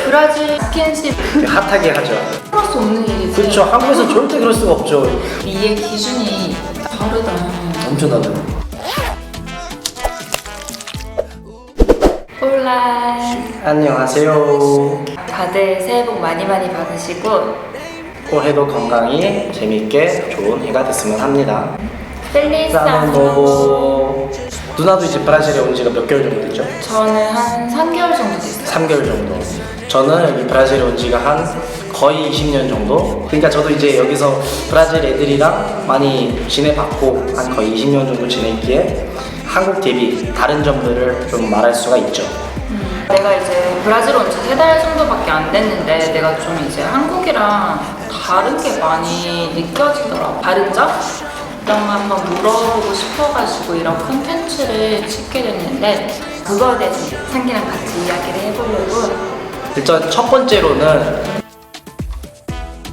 브라질 스킨십 핫하게 하죠. 그럴 수 없는 일이지. 그렇죠. 한국에서 절대 그럴 수가 없죠. 이해 기준이 다르다. 엄청나죠. 홀라. 안녕하세요. 다들 새해 복 많이 받으시고 올해도 건강히 재밌게 좋은 해가 됐으면 합니다. 펠리스 뭐 누나도 이제 브라질에 온 지가 몇 개월 정도 됐죠? 저는 한 3개월 정도 됐어요. 3개월 정도. 저는 여기 브라질에 온 지가 한 거의 20년 정도. 그러니까 저도 이제 여기서 브라질 애들이랑 많이 지내봤고 한 거의 20년 정도 지냈기에 한국 대비 다른 점들을 좀 말할 수가 있죠. 내가 이제 브라질 온 지 3달 정도밖에 안 됐는데 내가 좀 이제 한국이랑 다른 게 많이 느껴지더라고. 다른 점? 이런 거 한번 물어보고 싶어가지고 이런 콘텐츠를 찍게 됐는데 그거에 대해서 상기랑 같이 이야기를 해보려고. 일단 첫 번째로는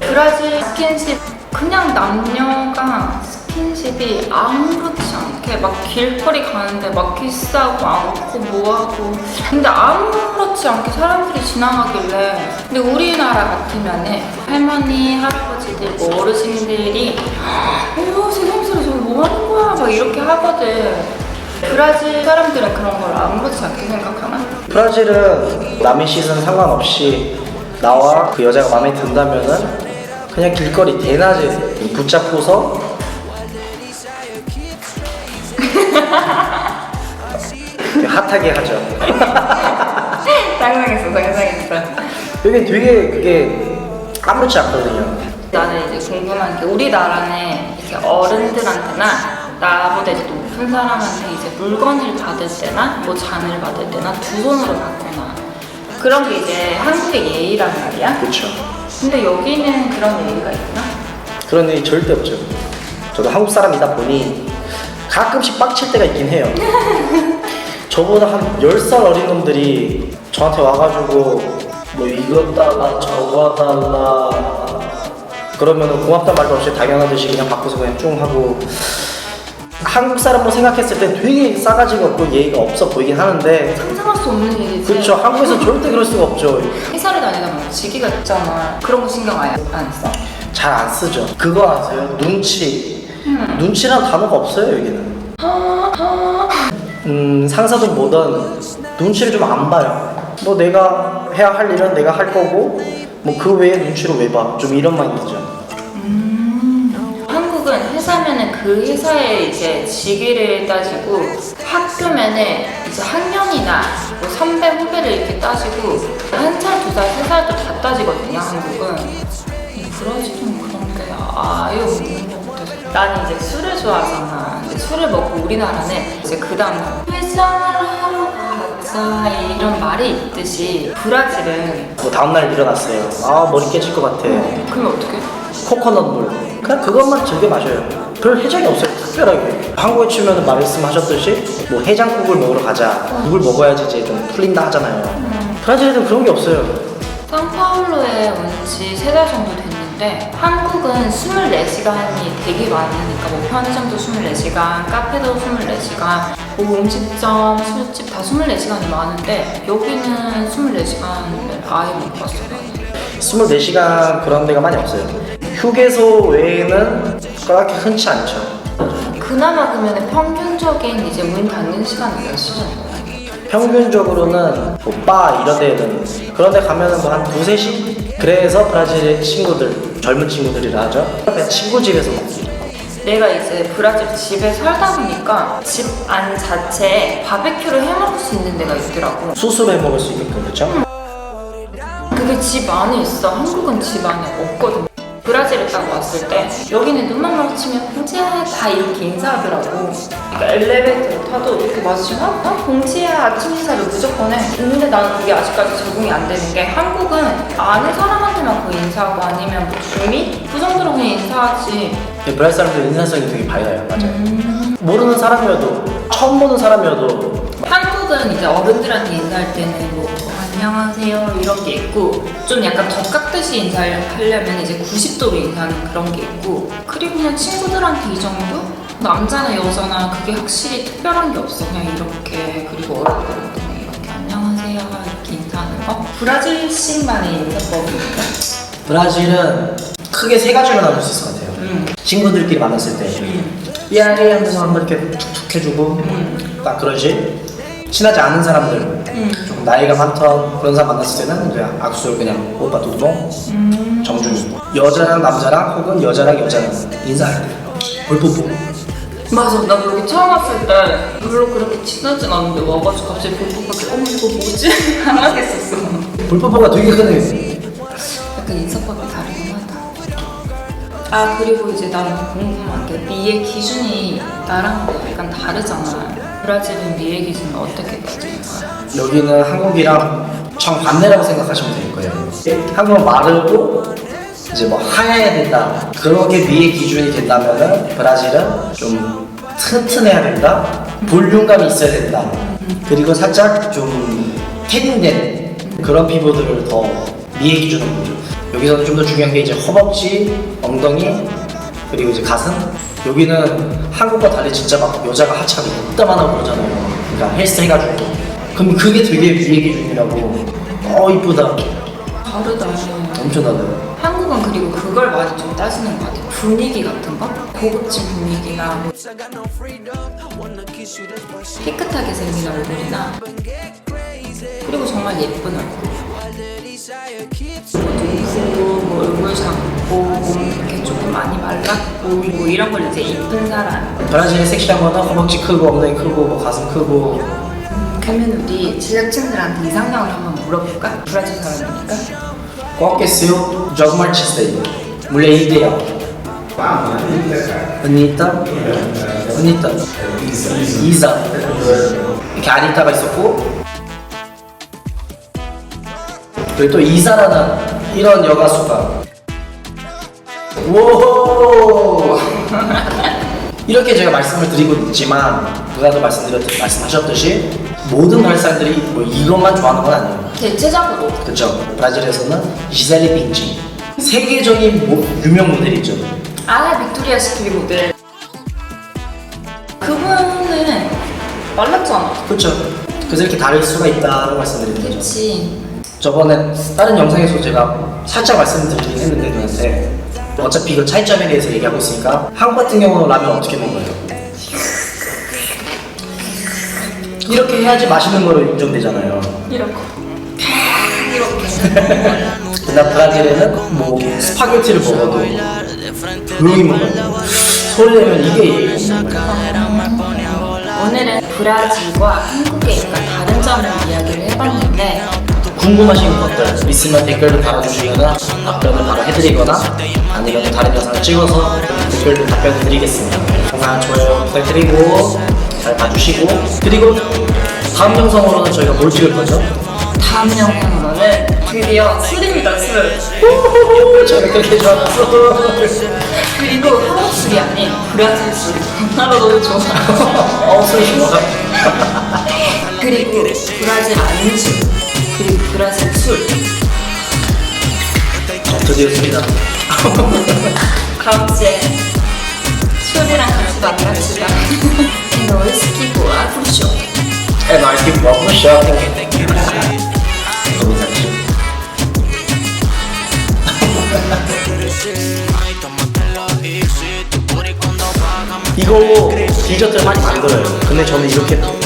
브라질 스킨십, 그냥 남녀가 스킨십이 아무렇지 않게 막 길거리 가는데 막 키스하고 안고 뭐하고, 근데 아무렇지 않게 사람들이 지나가길래, 근데 우리나라 같으면은 할머니, 할아버지들, 뭐 어르신들이 세상스러워 저거 뭐 하는 거야 막 이렇게 하거든. 브라질 사람들은 그런 걸 아무렇지 않게 생각하나? 브라질은 남의 시선 상관없이 나와 그 여자가 마음에 든다면은 그냥 길거리 대낮에 붙잡고서 핫하게 하죠. 상상했어. 여기 되게 그게 아무렇지 않거든요. 나는 이제 궁금한 게, 우리나라는 이제 어른들한테나 나보다 이제 높은 사람한테 이제 물건을 받을 때나 뭐 잔을 받을 때나 두 손으로 받거나 그런 게 이제 한국의 예의란 말이야. 그렇죠. 근데 여기는 그런 예의가 있나? 그런 일이 절대 없죠. 저도 한국 사람이다 보니 가끔씩 빡칠 때가 있긴 해요. 저보다 한 10살 어린 놈들이 저한테 와가지고 뭐 이것 달라 저거 달라 그러면은 고맙단 말도 없이 당연하듯이 그냥 바꿔서 그냥 쭉 하고, 한국 사람으로 생각했을 때 되게 싸가지가 없고 예의가 없어 보이긴 하는데 상상할 수 없는 일이지. 그렇죠. 한국에서 절대 그럴 수가 없죠. 회사를 다니다 보면 지기가 있잖아. 그런 거 신경 아예 안 써? 잘 안 쓰죠. 그거 아세요? 눈치. 눈치라는 단어가 없어요 여기는. 상사든 뭐든 눈치를 좀 안 봐요. 뭐 내가 해야 할 일은 내가 할 거고 뭐 그 외에 눈치를 왜 봐? 좀 이런 마인드죠. 한국은 회사면은 그 회사의 이제 직위를 따지고, 학교면은 이제 학년이나 뭐 선배 후배를 이렇게 따지고 한 살, 두 살, 세 살도 다 따지거든요. 한국은. 브라질은 그런 게 아예 없는 것 같아서. 나는 이제 술을 좋아하잖아. 근데 술을 먹고 우리나라는 이제 그 다음 회사를 하러 가자 이런 말이 있듯이, 브라질은 뭐 다음날 일어났어요. 아 머리 깨질 것 같아. 그러면 어떻게? 코코넛 물. 그냥 그것만 즐겨 마셔요. 별 해장이 없어요. 특별하게. 한국에 치면은 말씀하셨듯이 뭐 해장국을 먹으러 가자. 국을 먹어야지 이제 좀 풀린다 하잖아요. 브라질에는 그런 게 없어요. 상파울루에 온 지 3달 정도 됐는데, 한국은 24시간이 되게 많으니까 뭐 편의점도 24시간, 카페도 24시간, 뭐 음식점, 술집 다 24시간이 많은데 여기는 24시간을 아예 못 봤어요. 24시간 그런 데가 많이 없어요. 휴게소 외에는 그렇게 흔치 않죠. 그나마 그러면 평균적인 이제 문 닫는 시간은 몇 시 정도야? 평균적으로는 뭐 바 이런 데는 그런 데 가면은 뭐 한 2, 3시? 그래서 브라질의 친구들, 젊은 친구들이라 하죠. 그냥 친구 집에서 먹기. 내가 이제 브라질 집에 살다 보니까 집 안 자체에 바베큐를 해 먹을 수 있는 데가 있더라고. 수술해 먹을 수 있게끔, 그렇죠? 그게 집 안에 있어. 한국은 집 안에 없거든. 브라질에 딱 왔을 때 여기는 눈만 마주치면 봉지야 다 이렇게 인사하더라고. 그러니까 엘리베이터를 타도 이렇게 마주치면 봉지야 아침 인사를 무조건 해. 근데 나는 그게 아직까지 적응이 안 되는 게, 한국은 아는 사람한테만 그 인사하고 아니면 뭐 주미? 그 정도로 그냥 인사하지. 브라질 사람들 인사성이 되게 밝아요. 맞아요. 모르는 사람이어도, 처음 보는 사람이어도. 한국은 이제 어른들한테 인사할 때는 뭐 안녕하세요 이런 게 있고, 좀 약간 덕 깎듯이 인사를 하려면 이제 90도로 인사하는 그런 게 있고, 그리고 그냥 친구들한테 이 정도? 남자나 여자나 그게 확실히 특별한 게 없어. 그냥 이렇게, 그리고 어른들은 그냥 이렇게 안녕하세요 이렇게 인사하는 거. 브라질식만의 인사법입니까? 브라질은 크게 세 가지로 나눌 수 있을 것 같아요. 친구들끼리 만났을 때 삐아리 하면서 한번 이렇게 툭툭 해주고 딱 그러지. 친하지 않은 사람들 조금 나이가 많던 그런 사람 만났을 때는 그냥 악수를 그냥 오빠 두둥 정중히 여자랑 남자랑 혹은 여자랑 여자랑 인사할 때 볼뽀뽀. 맞아, 나 여기 처음 왔을 때 별로 그렇게 친하진 않은데 와가지고 갑자기 볼뽀뽀하게 어머 이거 뭐지? 당황했었어. 볼뽀뽀가 되게 흔해. 약간 인사법이 다르긴 하다. 아 그리고 이제 나는 궁금한 게 미의 기준이 나랑 약간 다르잖아. 브라질은 미의 기준은 어떻게 따지는 거야? 여기는 한국이랑 정반대라고 생각하시면 될 거예요. 한국은 마르고 이제 뭐 하얘야 된다. 그렇게 미의 기준이 된다면은 브라질은 좀 튼튼해야 된다. 볼륨감이 있어야 된다. 그리고 살짝 좀 태닝된 그런 피부들을 더 미의 기준으로 보죠. 여기서는 좀 더 중요한 게 이제 허벅지, 엉덩이, 그리고 이제 가슴. 여기는 한국과 달리 진짜 막 여자가 하체가 이따만하고 그러잖아요. 그러니까 헬스 해가지고. 그럼 그게 되게 미의 기준이라고. 이쁘다. 다르다. 엄청 다르다. 한국은 그리고 그걸 많이 좀 따지는 것 같아. 분위기 같은 거? 고급진 분위기나 뭐 깨끗하게 생긴 얼굴이나 그리고 정말 예쁜 얼굴. 뭐 얼굴 작고 몸 이렇게 조금 많이 말랐고 뭐 이런 걸 이제 이쁜 사람. 브라질의 섹시한 거는 허벅지 크고 엉덩이 크고 뭐 가슴 크고. 그러면 우리 제작진들한테 이상형을 한번 물어볼까? 브라질 사람이니까. Qual que é seu jogo artista aí? Mulher ideal. Anitta. Anitta. Isa. 이렇게 아니타가 있었고 그리고 또 이사라는 이런 여가수가 오 이렇게 제가 말씀을 드리고 있지만 누가도 말씀하셨듯이 모든 발사들이 뭐 이것만 좋아하는 건 아니에요. 대체적으로 그렇죠. 브라질에서는 지셀리 빈치 세계적인 유명 모델이죠. 빅토리아 시크릿 모델. 그분은 말랐잖아. 그렇죠. 그래서 이렇게 다를 수가 있다는 말씀드리는 거죠. 그치. 저번에 다른 영상에서 제가 살짝 말씀드리긴 했는데 누나한테 어차피 이거 차이점에 대해서 얘기하고 있으니까 한국 같은 경우는 라면 어떻게 먹어요? 이렇게 해야지 맛있는 거로 인정되잖아요. 이런 거. 이렇게. 근데 브라질에는 뭐 스파게티를 먹어도 조용히 먹어요. 소리 내면 이게 예의인 거예요. 오늘은 브라질과 한국의 약간 다른 점을 이야기를 해봤는데 궁금하신 것들 있으면 댓글로 달아주시거나 답변을 바로 해드리거나 아니면 다른 영상을 찍어서 댓글로 답변을 드리겠습니다. 영상 좋아요 부탁드리고 잘 봐주시고 그리고 다음 영상으로는 저희가 뭘 찍을 거죠? 다음 영상으로는 드디어 술입니다, 술. 저는 그렇게 좋았어. 그리고 한국 술이 아닌 브라질 술. 나도 너무 좋아. 술이 좋아. 그리고 브라질 안주. 그리고 브라질 술. 드디어 술이다. 그럼 이제 술이랑 같이 만납시다. 너 위스키 보아 프쇼. nós que vamos no shopping. 이거 디저트를 많이 만들어요. 근데 저는 이렇게 되는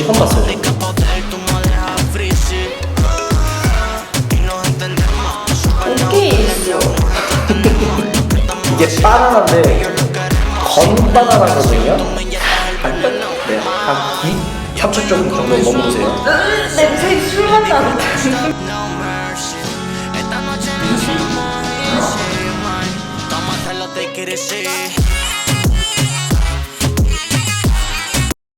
건 처음 봤어요. 오케이. 이게 바나나인데 건 바나나거든요. 네, 한 3초 정도 먹어보세요. 냄새 술맛 나는데. Esta noche no hicimos Toma hacer lo que quieres, sí.